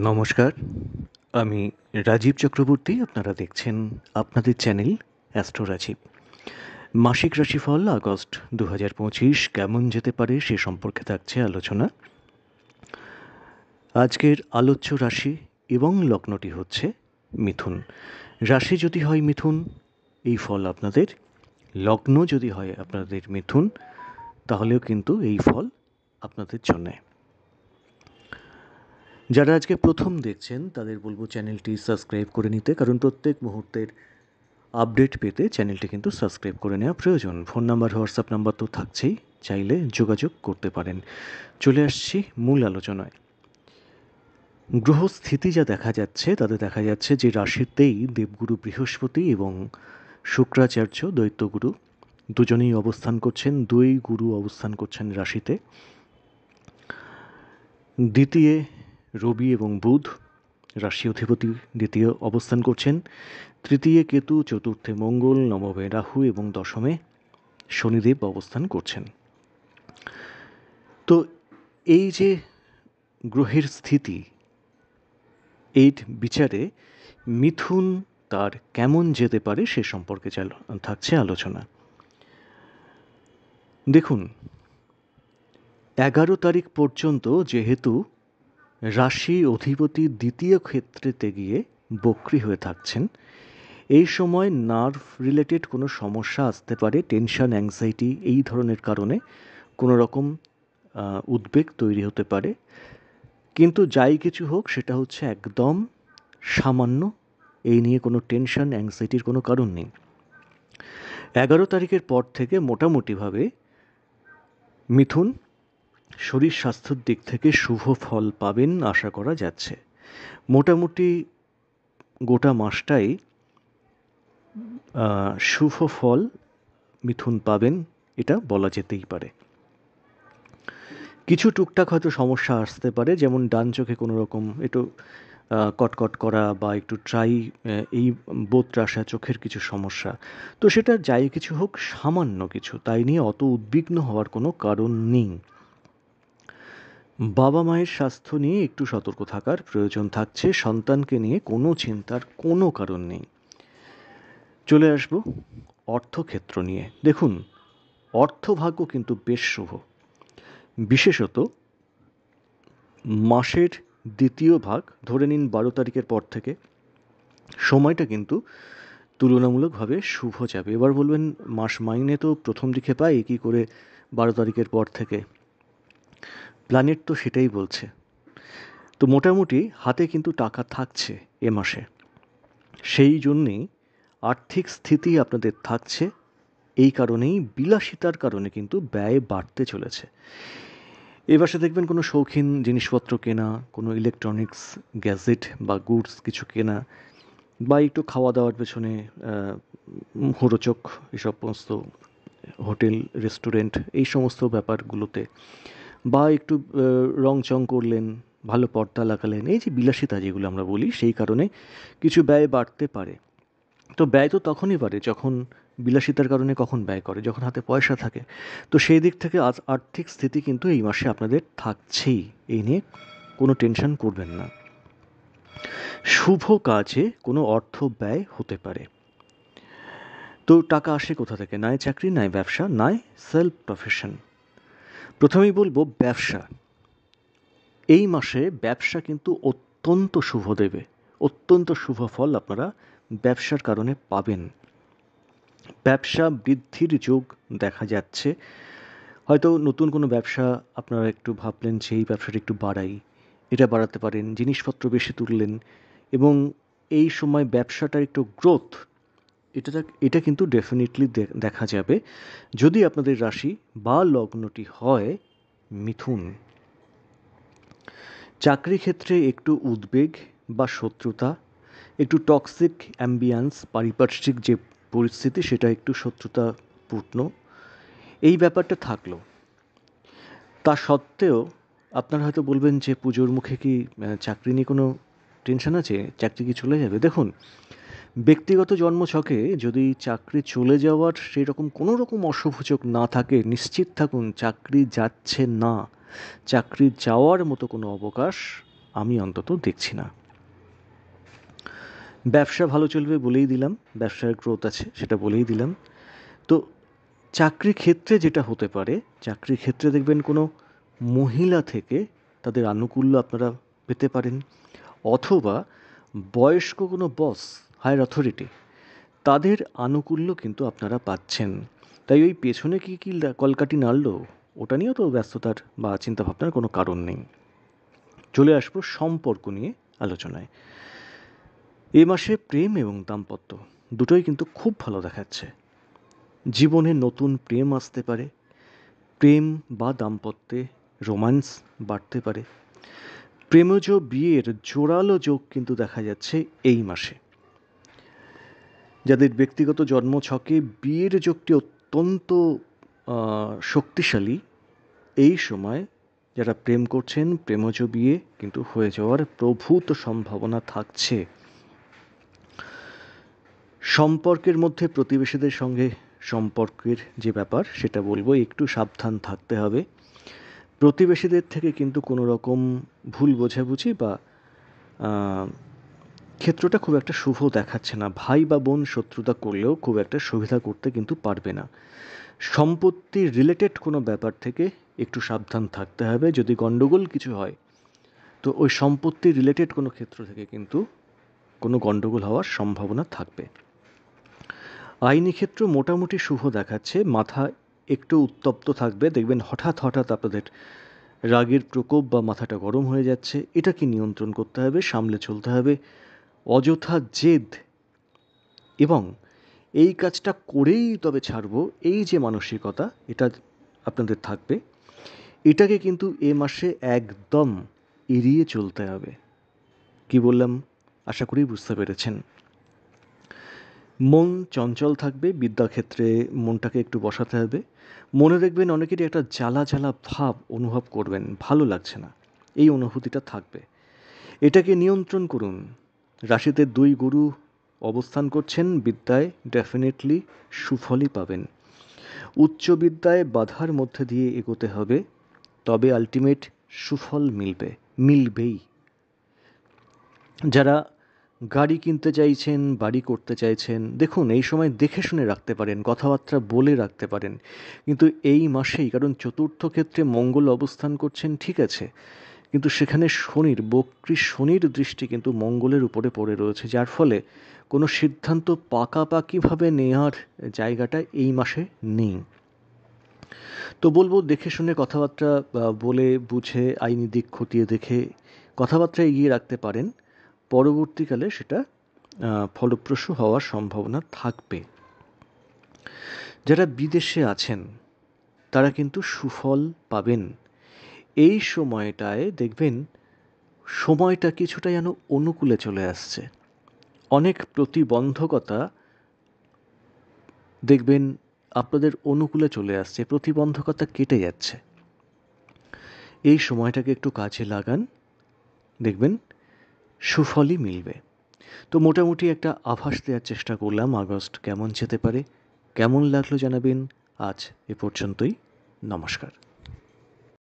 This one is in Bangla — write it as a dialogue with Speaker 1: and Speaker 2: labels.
Speaker 1: নমস্কার, আমি রাজীব চক্রবর্তী। আপনারা দেখছেন আপনাদের চ্যানেল অ্যাস্ট্রো রাজীব। মাসিক রাশিফল আগস্ট 2025 কেমন যেতে পারে সে সম্পর্কে থাকছে আলোচনা। আজকের আলোচ্য রাশি এবং লগ্নটি হচ্ছে মিথুন। রাশি যদি হয় মিথুন, এই ফল আপনাদের। লগ্ন যদি হয় আপনাদের মিথুন, তাহলেও কিন্তু এই ফল আপনাদের জন্যে। যারা আজকে প্রথম দেখছেন তাদের বলবো চ্যানেলটি সাবস্ক্রাইব করে নিতে, কারণ প্রত্যেক মুহূর্তের আপডেট পেতে চ্যানেলটি কিন্তু সাবস্ক্রাইব করে নেওয়া প্রয়োজন। ফোন নাম্বার, হোয়াটসঅ্যাপ নাম্বার তো থাকছেই, চাইলে যোগাযোগ করতে পারেন। চলে আসছি মূল আলোচনায়। গ্রহস্থিতি যা দেখা যাচ্ছে তাতে দেখা যাচ্ছে যে রাশিতেই দেবগুরু বৃহস্পতি এবং শুক্রাচার্য দৈত্যগুরু দুজনেই অবস্থান করছেন। দুই গুরু অবস্থান করছেন রাশিতে। দ্বিতীয় রবি এবং বুধ রাশি অধিপতি দ্বিতীয় অবস্থান করছেন। তৃতীয় কেতু, চতুর্থে মঙ্গল, নবমে রাহু এবং দশমে শনিদেব অবস্থান করছেন। তো এই যে গ্রহের স্থিতি, এই বিচারে মিথুন তার কেমন যেতে পারে সে সম্পর্কে থাকছে আলোচনা। দেখুন, 11 তারিখ পর্যন্ত যেহেতু রাশি অধিপতি দ্বিতীয় ক্ষেত্রেতে গিয়ে বক্রী হয়ে থাকছেন, এই সময় নার্ভ রিলেটেড কোনো সমস্যা আসতে পারে। টেনশন, অ্যাংজাইটি এই ধরনের কারণে কোনো রকম উদ্বেগ তৈরি হতে পারে। কিন্তু যাই কিছু হোক, সেটা হচ্ছে একদম সামান্য। এই নিয়ে কোনো টেনশন, অ্যাংজাইটির কোনো কারণ নেই। 11 তারিখের পর থেকে মোটামুটিভাবে মিথুন শরীর স্বাস্থ্যের দিক থেকে শুভ ফল পাবেন আশা করা যাচ্ছে। মোটামুটি গোটা মাসটাই শুভ ফল মিথুন পাবেন, এটা বলা যেতেই পারে। কিছু টুকটাক হয়তো সমস্যা আসতে পারে, যেমন ডান চোখে কোনো রকম একটু কটকট করা বা একটু এই বোধটা আসা, চোখের কিছু সমস্যা। তো সেটা যাই কিছু হোক, সামান্য কিছু, তাই নিয়ে অত উদ্বিগ্ন হওয়ার কোনো কারণ নেই। বাবা মায়ের স্বাস্থ্য নিয়ে একটু সতর্ক থাকার প্রয়োজন থাকছে। সন্তানকে নিয়ে কোনো চিন্তার কোনো কারণ নেই। চলে আসব অর্থক্ষেত্র নিয়ে। দেখুন, অর্থভাগ্য কিন্তু বেশ শুভ। বিশেষত মাসের দ্বিতীয় ভাগ, ধরে নিন 12 তারিখের পর থেকে, সময়টা কিন্তু তুলনামূলকভাবে শুভ যাবে। এবার বলবেন, মাস মাইনে তো প্রথম দিকে পাই, কী করে 12 তারিখের পর থেকে? প্ল্যানেট তো সেটাই বলছে। তো মোটামুটি হাতে কিন্তু টাকা থাকছে এ মাসে। সেই জন্যেই আর্থিক স্থিতি আপনাদের থাকছে। এই কারণেই বিলাসিতার কারণে কিন্তু ব্যয় বাড়তে চলেছে। এ মাসে দেখবেন কোনো শৌখিন জিনিসপত্র কেনা, কোনো ইলেকট্রনিক্স গ্যাজেট বা গুডস কিছু কেনা, বা একটু খাওয়া দাওয়ার পেছনে মুখরোচক এসব সমস্ত হোটেল, রেস্টুরেন্ট, এই সমস্ত ব্যাপারগুলোতে, বা একটু রংচং করলেন, ভালো পর্দা লাগালেন, এই যে বিলাসিতা যেগুলো আমরা বলি, সেই কারণে কিছু ব্যয় বাড়তে পারে। তো ব্যয় তো তখনই বাড়ে যখন বিলাসিতার কারণে কখন ব্যয় করে, যখন হাতে পয়সা থাকে। তো সেই দিক থেকে আর্থিক স্থিতি কিন্তু এই মাসে আপনাদের থাকছেই, এই নিয়ে কোনো টেনশন করবেন না। শুভ কাজে কোনো অর্থ ব্যয় হতে পারে। তো টাকা আসে কোথা থেকে? নয় চাকরি, নয় ব্যবসা, নয় সেলফ প্রফেশন। প্রথমেই বলবো ব্যবসা। এই মাসে ব্যবসা কিন্তু অত্যন্ত শুভ দেবে। অত্যন্ত শুভ ফল আপনারা ব্যবসার কারণে পাবেন। ব্যবসা বৃদ্ধির যোগ দেখা যাচ্ছে। হয়তো নতুন কোনো ব্যবসা আপনারা একটু ভাবলেন যে এই ব্যবসাটা একটু বাড়াই, এটা বাড়াতে পারেন। জিনিসপত্র বেশি তুললেন এবং এই সময় ব্যবসাটার একটু গ্রোথ, এটা কিন্তু ডেফিনেটলি দেখা যাবে যদি আপনাদের রাশি বা লগ্নটি হয় মিথুন। চাকরি ক্ষেত্রে একটু উদ্বেগ বা শত্রুতা, একটু টক্সিক অ্যাম্বিয়েন্স, পারিপার্শ্বিক যে পরিস্থিতি সেটা একটু শত্রুতাপূর্ণ, এই ব্যাপারটা থাকলো। তা সত্ত্বেও আপনারা হয়তো বলবেন যে পুজোর মুখে কি চাকরি নিয়ে কোনো টেনশন আছে, চাকরি কি চলে যাবে? দেখুন, ব্যক্তিগত জন্মছকে যদি চাকরি চলে যাওয়ার সেই রকম কোনো রকম অশুভযোগ না থাকে, নিশ্চিত থাকুন চাকরি যাচ্ছে না। চাকরি যাওয়ার মতো কোনো অবকাশ আমি অন্তত দেখছি না। ব্যবসা ভালো চলবে বলেই দিলাম, ব্যবসার গ্রোথ আছে সেটা বলেই দিলাম। তো চাকরি ক্ষেত্রে যেটা হতে পারে, চাকরি ক্ষেত্রে দেখবেন কোনো মহিলা থেকে তাদের আনুকূল্য আপনারা পেতে পারেন, অথবা বয়স্ক কোনো বস, হায়ার অথরিটি, তাদের আনুকূল্য কিন্তু আপনারা পাচ্ছেন। তাই ওই পেছনে কী কী কলকাঠি নাড়লো ওটা নিয়েও তো ব্যস্ততার বা চিন্তাভাবনার কোনো কারণ নেই। চলে আসবো সম্পর্ক নিয়ে আলোচনায়। এ মাসে প্রেম এবং দাম্পত্য দুটোই কিন্তু খুব ভালো দেখাচ্ছে। জীবনে নতুন প্রেম আসতে পারে, প্রেম বা দাম্পত্যে রোম্যান্স বাড়তে পারে। প্রেমজ বিয়ের জোরালো যোগ কিন্তু দেখা যাচ্ছে এই মাসে। যাদের ব্যক্তিগত জন্মছকে বিয়ের যোগটি অত্যন্ত শক্তিশালী, এই সময় যারা প্রেম করছেন প্রেমজ বিয়ে কিন্তু হয়ে যাওয়ার প্রভূত সম্ভাবনা থাকছে। সম্পর্কের মধ্যে প্রতিবেশীদের সঙ্গে সম্পর্কের যে ব্যাপার সেটা বলবো, একটু সাবধান থাকতে হবে। প্রতিবেশীদের থেকে কিন্তু কোনো রকম ভুল বোঝাবুঝি বা ক্ষেত্রটা খুব একটা শুভ দেখাচ্ছে না। ভাই বা বোন শত্রুতা করলেও খুব একটা সুবিধা করতে কিন্তু পারবে না। সম্পত্তি রিলেটেড কোনো ব্যাপার থেকে একটু সাবধান থাকতে হবে। যদি গণ্ডগোল কিছু হয় তো ওই সম্পত্তি রিলেটেড কোনো ক্ষেত্র থেকে কিন্তু কোনো গণ্ডগোল হওয়ার সম্ভাবনা থাকবে। আইনি ক্ষেত্র মোটামুটি শুভ দেখাচ্ছে। মাথা একটু উত্তপ্ত থাকবে, দেখবেন হঠাৎ হঠাৎ আপনাদের রাগের প্রকোপ বা মাথাটা গরম হয়ে যাচ্ছে, এটাকে নিয়ন্ত্রণ করতে হবে, সামলে চলতে হবে। অযথা জেদ এবং এই কাজটা করেই তবে ছাড়বো, এই যে মানসিকতা এটা আপনাদের থাকবে, এটাকে কিন্তু এ মাসে একদম এড়িয়ে চলতে হবে। কি বললাম আশা করি বুঝতে পেরেছেন। মন চঞ্চল থাকবে, বিদ্যাক্ষেত্রে মনটাকে একটু বসাতে হবে। মনে দেখবেন অনেকেরই একটা জ্বালা জ্বালা ভাব অনুভব করবেন, ভালো লাগছে না, এই অনুভূতিটা থাকবে। এটাকে নিয়ন্ত্রণ করুন। রাশিতে 2 গুরু অবস্থান করছেন, বিদ্যায় ডেফিনেটলি সুফলই পাবেন। উচ্চ বিদ্যায় বাধার মধ্যে দিয়ে এগোতে হবে, তবে আলটিমেট সুফল মিলবেই। যারা গাড়ি কিনতে চাইছেন, বাড়ি করতে চাইছেন, দেখুন এই সময় দেখে শুনে রাখতে পারেন, কথাবার্তা বলে রাখতে পারেন। কিন্তু এই মাসেই, কারণ চতুর্থ ক্ষেত্রে মঙ্গল অবস্থান করছেন, ঠিক আছে, কিন্তু সেখানে বক্রী শনির দৃষ্টি কিন্তু মঙ্গলের উপরে পড়ে রয়েছে, যার ফলে কোনো সিদ্ধান্ত পাকাপাকিভাবে নেওয়ার জায়গাটা এই মাসে নেই। তো বলবো দেখে শুনে কথাবার্তা বলে বুঝে আইনি দিক খতিয়ে দেখে কথাবার্তা এগিয়ে রাখতে পারেন, পরবর্তীকালে সেটা ফলপ্রসূ হওয়ার সম্ভাবনা থাকবে। যারা বিদেশে আছেন তারা কিন্তু সুফল পাবেন। এই সময়টায় দেখবেন সময়টা কিছুটা যেন অনুকূলে চলে আসছে। অনেক প্রতিবন্ধকতা দেখবেন আপনাদের অনুকূলে চলে আসছে, প্রতিবন্ধকতা কেটে যাচ্ছে। এই সময়টাকে একটু কাজে লাগান, দেখবেন সুফলই মিলবে। তো মোটামুটি একটা আভাস দেওয়ার চেষ্টা করলাম আগস্ট কেমন যেতে পারে। কেমন লাগলো জানাবেন। আজ এ পর্যন্তই। নমস্কার।